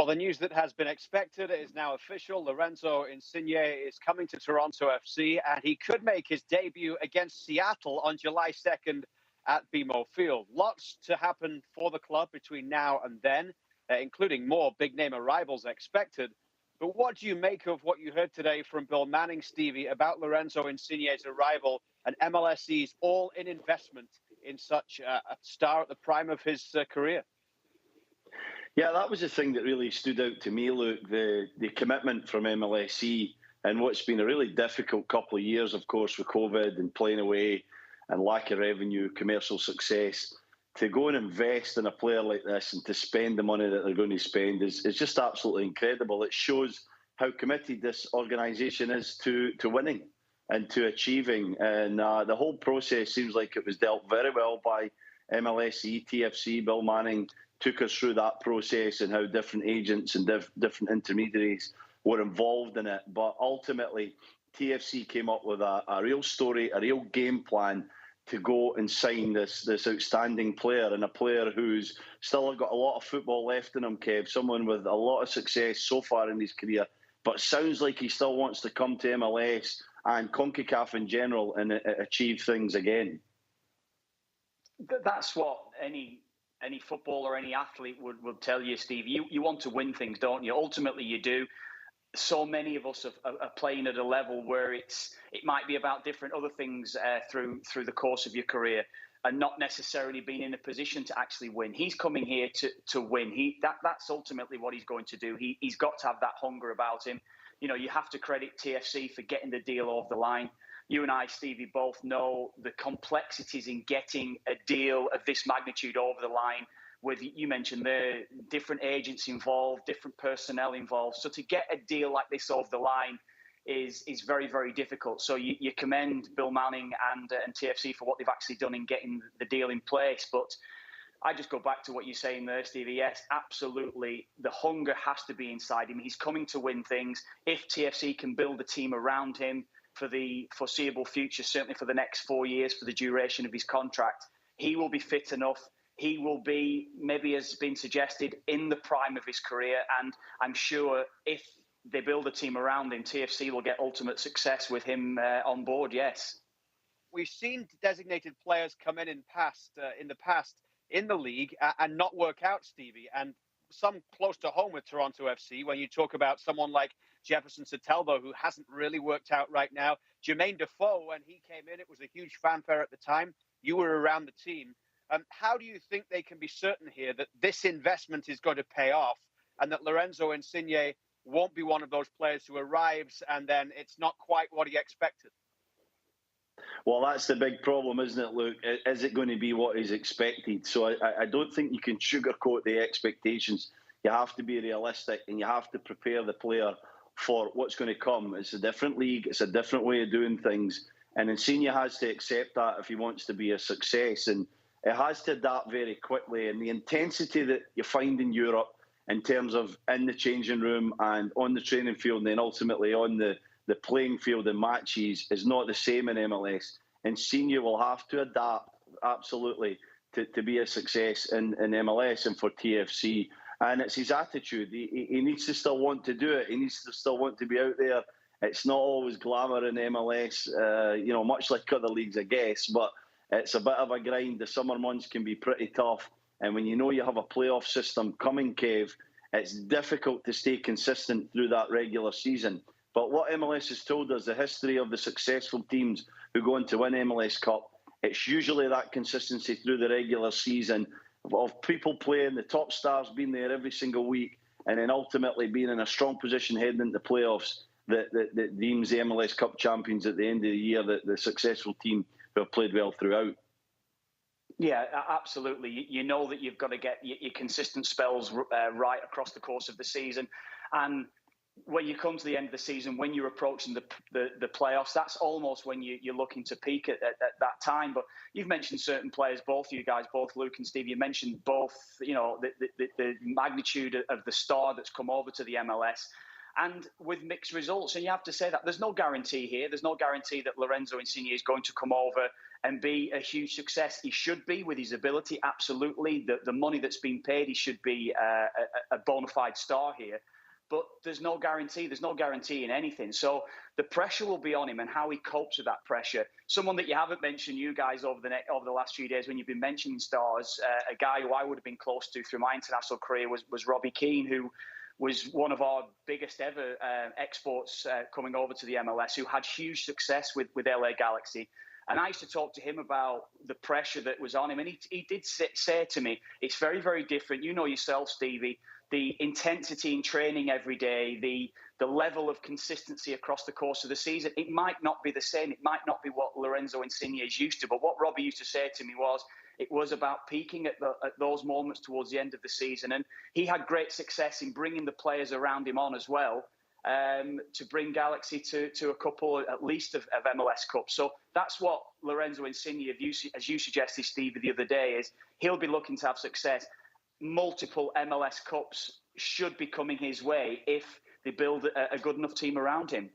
Well, the news that has been expected is now official. Lorenzo Insigne is coming to Toronto FC, and he could make his debut against Seattle on July 2nd at BMO Field. Lots to happen for the club between now and then, including more big-name arrivals expected. But what do you make of what you heard today from Bill Manning, Stevie, about Lorenzo Insigne's arrival and MLSE's all-in investment in such a star at the prime of his career? Yeah, that was the thing that really stood out to me, Luke, the commitment from MLSE and what's been a really difficult couple of years, of course, with COVID and playing away and lack of revenue, commercial success. To go and invest in a player like this and to spend the money that they're going to spend is just absolutely incredible. It shows how committed this organisation is to winning and to achieving. And the whole process seems like it was dealt very well by MLSE, TFC, Bill Manning took us through that process and how different agents and different intermediaries were involved in it. But ultimately, TFC came up with a real story, a real game plan to go and sign this outstanding player, and a player who's still got a lot of football left in him, Kev, someone with a lot of success so far in his career, but sounds like he still wants to come to MLS and CONCACAF in general and achieve things again. That's what any footballer, any athlete would tell you, Steve. You want to win things, don't you? Ultimately, you do. So many of us are playing at a level where it might be about different other things through the course of your career, and not necessarily being in a position to actually win. He's coming here to win. That's ultimately what he's going to do. He's got to have that hunger about him. You know, you have to credit TFC for getting the deal over the line. You and I, Stevie, both know the complexities in getting a deal of this magnitude over the line. With, you mentioned the different agents involved, different personnel involved. So to get a deal like this over the line is very, very difficult. So you commend Bill Manning and TFC for what they've actually done in getting the deal in place. But I just go back to what you're saying there, Stevie. Yes, absolutely. The hunger has to be inside him. He's coming to win things. If TFC can build a team around him for the foreseeable future, certainly for the next 4 years, for the duration of his contract, he will be fit enough. He will be, maybe as been suggested, in the prime of his career. And I'm sure if they build a team around him, TFC will get ultimate success with him on board, yes. We've seen designated players come in the past in the league and not work out, Stevie. And some close to home with Toronto FC, when you talk about someone like Jefferson Soteldo, who hasn't really worked out right now. Jermaine Defoe, when he came in, it was a huge fanfare at the time. You were around the team. How do you think they can be certain here that this investment is going to pay off and that Lorenzo Insigne won't be one of those players who arrives and then it's not quite what he expected? Well, that's the big problem, isn't it, Luke? Is it going to be what is expected? So I don't think you can sugarcoat the expectations. You have to be realistic and you have to prepare the player for what's going to come. It's a different league. It's a different way of doing things. And Insigne has to accept that if he wants to be a success. And it has to adapt very quickly. And the intensity that you find in Europe in terms of in the changing room and on the training field and then ultimately on the playing field in matches is not the same in MLS. Insigne will have to adapt, absolutely, to be a success in MLS and for TFC. And it's his attitude. He needs to still want to do it. He needs to still want to be out there. It's not always glamour in MLS, much like other leagues, I guess, but it's a bit of a grind. The summer months can be pretty tough. And when you know you have a playoff system coming, Kev, it's difficult to stay consistent through that regular season. But what MLS has told us, the history of the successful teams who go on to win MLS Cup, it's usually that consistency through the regular season of people playing, the top stars being there every single week, and then ultimately being in a strong position heading into the playoffs that deems the MLS Cup champions at the end of the year, the successful team who have played well throughout. Yeah, absolutely. You know that you've got to get your consistent spells right across the course of the season. And when you come to the end of the season, when you're approaching the playoffs, that's almost when you're looking to peak at that time. But you've mentioned certain players, both you guys, both Luke and Steve, you mentioned both, the magnitude of the star that's come over to the MLS. and with mixed results. And you have to say that there's no guarantee here. There's no guarantee that Lorenzo Insigne is going to come over and be a huge success. He should be with his ability, absolutely. The money that's been paid, he should be a bona fide star here. But there's no guarantee. There's no guarantee in anything. So the pressure will be on him and how he copes with that pressure. Someone that you haven't mentioned, you guys, over the last few days when you've been mentioning stars, a guy who I would have been close to through my international career was Robbie Keane, who was one of our biggest ever exports coming over to the MLS, who had huge success with LA Galaxy. And I used to talk to him about the pressure that was on him. And he did say to me, it's very, very different. You know yourself, Stevie, the intensity in training every day, the level of consistency across the course of the season. It might not be the same. It might not be what Lorenzo Insigne is used to. But what Robbie used to say to me was, it was about peaking at those moments towards the end of the season. And he had great success in bringing the players around him on as well, to bring Galaxy to a couple, at least, of MLS Cups. So that's what Lorenzo Insigne, as you suggested, Steve, the other day, is he'll be looking to have success. Multiple MLS Cups should be coming his way if they build a good enough team around him.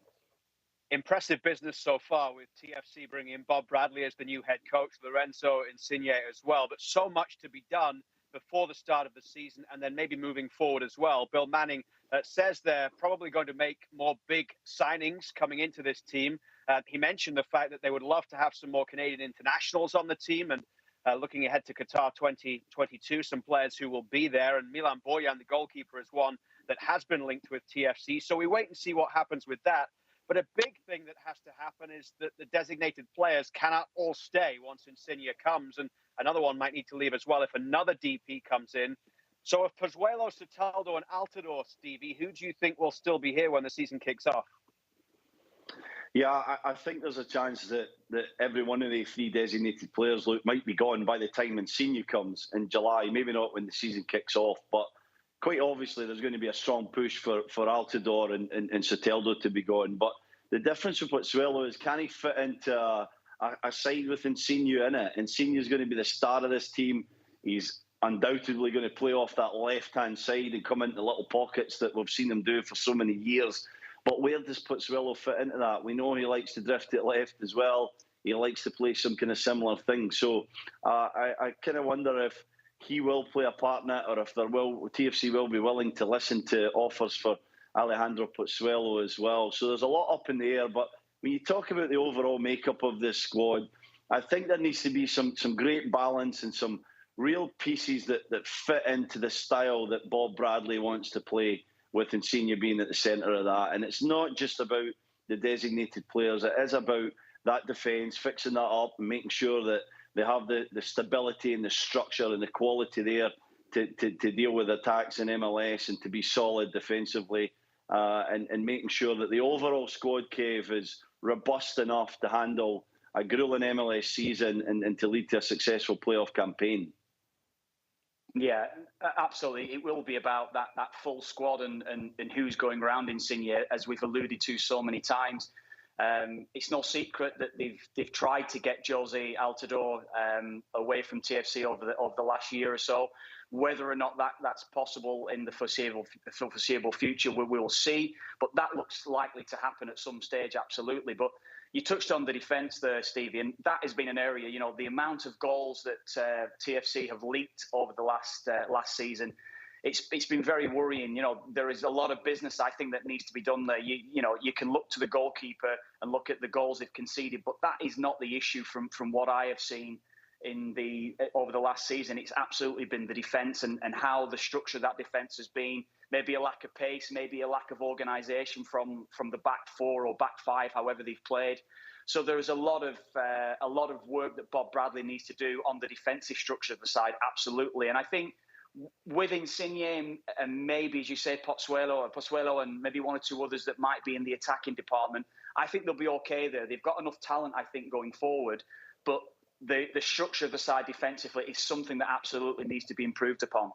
Impressive business so far, with TFC bringing in Bob Bradley as the new head coach, Lorenzo Insigne as well. But so much to be done before the start of the season, and then maybe moving forward as well. Bill Manning says they're probably going to make more big signings coming into this team. He mentioned the fact that they would love to have some more Canadian internationals on the team, and looking ahead to Qatar 2022, some players who will be there. And Milan Borjan, the goalkeeper, is one that has been linked with TFC. So we wait and see what happens with that. But a big thing that has to happen is that the designated players cannot all stay once Insigne comes. And another one might need to leave as well if another DP comes in. So if Pozuelo, Soteldo and Altidore, Stevie, who do you think will still be here when the season kicks off? Yeah, I think there's a chance that every one of the three designated players, Luke, might be gone by the time Insigne comes in July. Maybe not when the season kicks off, but quite obviously there's going to be a strong push for Altidore and Soteldo to be gone. But the difference with Pozuelo is, can he fit into a side with Insigne in it? Insigne is going to be the star of this team. He's undoubtedly going to play off that left-hand side and come into little pockets that we've seen him do for so many years. But where does Pozuelo fit into that? We know he likes to drift it left as well. He likes to play some kind of similar thing. So I kind of wonder if he will play a part in it, or if TFC will be willing to listen to offers for Alejandro Pozuelo as well. So there's a lot up in the air. But when you talk about the overall makeup of this squad, I think there needs to be some great balance and some real pieces that fit into the style that Bob Bradley wants to play, with Insigne being at the centre of that. And it's not just about the designated players. It is about that defence, fixing that up and making sure that they have the stability and the structure and the quality there to deal with attacks in MLS and to be solid defensively, and making sure that the overall squad, Kev, is robust enough to handle a grueling MLS season and to lead to a successful playoff campaign. Yeah, absolutely. It will be about that full squad and who's going around Insigne, as we've alluded to so many times. It's no secret that they've tried to get Jose Altidore away from TFC over the last year or so. Whether or not that's possible in the foreseeable future, we will see. But that looks likely to happen at some stage, absolutely. But you touched on the defence there, Stevie, and that has been an area, the amount of goals that TFC have leaked over the last season, it's been very worrying. There is a lot of business, I think, that needs to be done there. You can look to the goalkeeper and look at the goals they've conceded, but that is not the issue from what I have seen over the last season. It's absolutely been the defence and how the structure of that defence has been. Maybe a lack of pace, maybe a lack of organisation from the back four or back five, however they've played. So there is a lot of work that Bob Bradley needs to do on the defensive structure of the side, absolutely. And I think with Insigne and maybe, as you say, Pozuelo and maybe one or two others that might be in the attacking department, I think they'll be okay there. They've got enough talent, I think, going forward. But the structure of the side defensively is something that absolutely needs to be improved upon.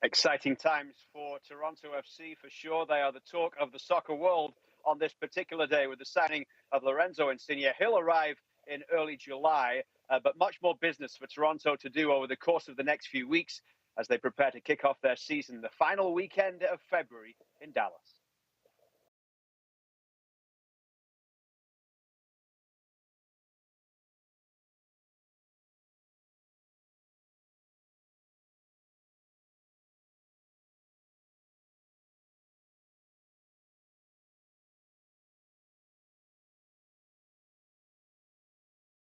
Exciting times for Toronto FC, for sure. They are the talk of the soccer world on this particular day with the signing of Lorenzo Insigne. He'll arrive in early July, but much more business for Toronto to do over the course of the next few weeks. as they prepare to kick off their season the final weekend of February in Dallas.